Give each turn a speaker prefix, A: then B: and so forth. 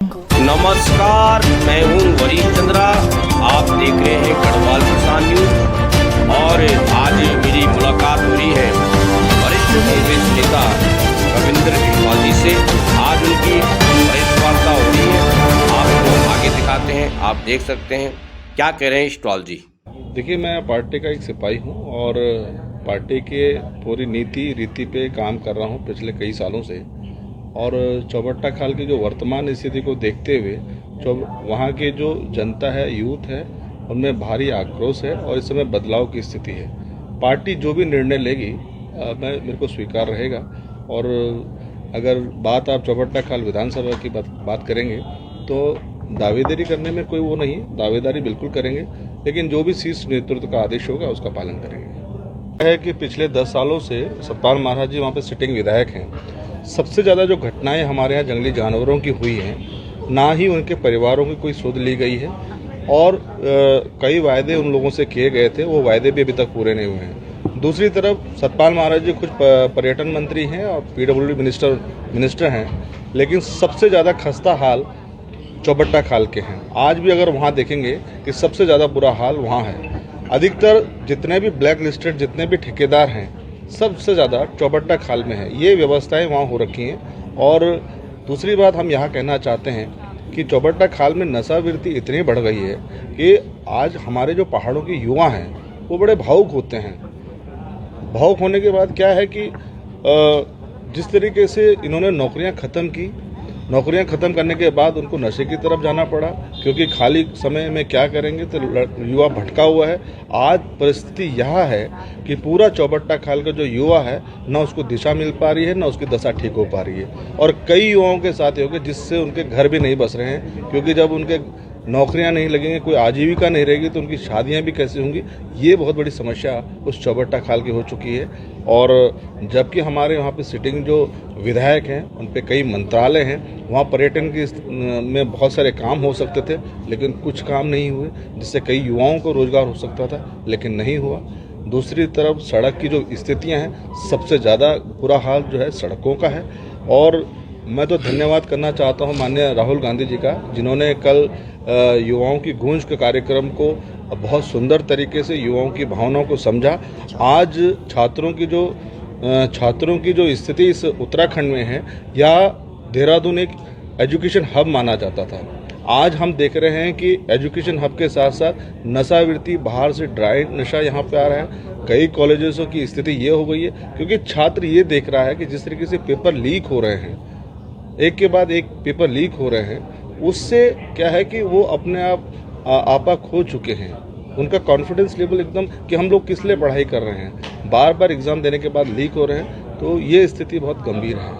A: नमस्कार, मैं हूं वरीश चंद्रा। आप देख रहे हैं गढ़वाल किसान न्यूज और आज मेरी मुलाकात हो रही है वरिष्ठ कांग्रेस नेता रविंद्र इस्टॉल जी से। आज उनकी प्रेस वार्ता हो रही है, आपको आगे दिखाते हैं। आप देख सकते हैं क्या कह रहे हैं इस्टॉल जी।
B: देखिए, मैं पार्टी का एक सिपाही हूं और पार्टी के पूरी नीति रीति पे काम कर रहा हूं पिछले कई सालों से। और चौबट्टा खाल की जो वर्तमान स्थिति को देखते हुए वहाँ के जो जनता है, यूथ है, उनमें भारी आक्रोश है और इस समय बदलाव की स्थिति है। पार्टी जो भी निर्णय लेगी मेरे को स्वीकार रहेगा। और अगर बात आप चौबट्टा खाल विधानसभा की बात करेंगे तो दावेदारी करने में कोई वो नहीं, दावेदारी बिल्कुल करेंगे, लेकिन जो भी शीर्ष नेतृत्व का आदेश होगा उसका पालन करेंगे। है कि पिछले 10 सालों से सतपाल महाराज जी वहाँ पे सिटिंग विधायक हैं। सबसे ज़्यादा जो घटनाएं हमारे यहाँ जंगली जानवरों की हुई हैं, ना ही उनके परिवारों की कोई सुध ली गई है और कई वायदे उन लोगों से किए गए थे, वो वायदे भी अभी तक पूरे नहीं हुए हैं। दूसरी तरफ सतपाल महाराज जी कुछ पर्यटन मंत्री हैं और PWD मिनिस्टर हैं, लेकिन सबसे ज़्यादा खस्ता हाल चौबट्टा खाल के हैं। आज भी अगर वहाँ देखेंगे कि सबसे ज़्यादा बुरा हाल वहाँ है। अधिकतर जितने भी ब्लैक लिस्टेड जितने भी ठेकेदार हैं, सबसे ज़्यादा चौबट्टा खाल में है। ये व्यवस्थाएं वहाँ हो रखी हैं। और दूसरी बात हम यहाँ कहना चाहते हैं कि चौबट्टा खाल में नशावृत्ति इतनी बढ़ गई है कि आज हमारे जो पहाड़ों के युवा हैं वो बड़े भावुक होते हैं। भावुक होने के बाद क्या है कि जिस तरीके से इन्होंने नौकरियाँ ख़त्म करने के बाद उनको नशे की तरफ जाना पड़ा, क्योंकि खाली समय में क्या करेंगे तो युवा भटका हुआ है। आज परिस्थिति यह है कि पूरा चौबट्टा खाल का जो युवा है, ना उसको दिशा मिल पा रही है, ना उसकी दशा ठीक हो पा रही है। और कई युवाओं के साथ हो गए जिससे उनके घर भी नहीं बस रहे हैं, क्योंकि जब उनके नौकरियां नहीं लगेंगी, कोई आजीविका नहीं रहेगी तो उनकी शादियां भी कैसे होंगी। ये बहुत बड़ी समस्या उस चौबट्टा खाल की हो चुकी है। और जबकि हमारे वहाँ पे सिटिंग जो विधायक हैं उन पे कई मंत्रालय हैं, वहाँ पर्यटन की में बहुत सारे काम हो सकते थे, लेकिन कुछ काम नहीं हुए, जिससे कई युवाओं को रोजगार हो सकता था, लेकिन नहीं हुआ। दूसरी तरफ सड़क की जो स्थितियाँ हैं, सबसे ज़्यादा बुरा हाल जो है सड़कों का है। और मैं तो धन्यवाद करना चाहता हूं माननीय राहुल गांधी जी का, जिन्होंने कल युवाओं की गूंज के कार्यक्रम को बहुत सुंदर तरीके से युवाओं की भावनाओं को समझा। आज छात्रों की जो स्थिति इस उत्तराखंड में है, या देहरादून एक एजुकेशन हब माना जाता था, आज हम देख रहे हैं कि एजुकेशन हब के साथ साथ नशावृत्ति, बाहर से ड्राई नशा यहाँ पे आ रहा है। कई कॉलेजों की स्थिति ये हो गई है क्योंकि छात्र ये देख रहा है कि जिस तरीके से पेपर लीक हो रहे हैं, एक के बाद एक पेपर लीक हो रहे हैं, उससे क्या है कि वो अपने आप आपा खो चुके हैं। उनका कॉन्फिडेंस लेवल एकदम कि हम लोग किस लिए पढ़ाई कर रहे हैं, बार बार एग्ज़ाम देने के बाद लीक हो रहे हैं, तो ये स्थिति बहुत गंभीर है।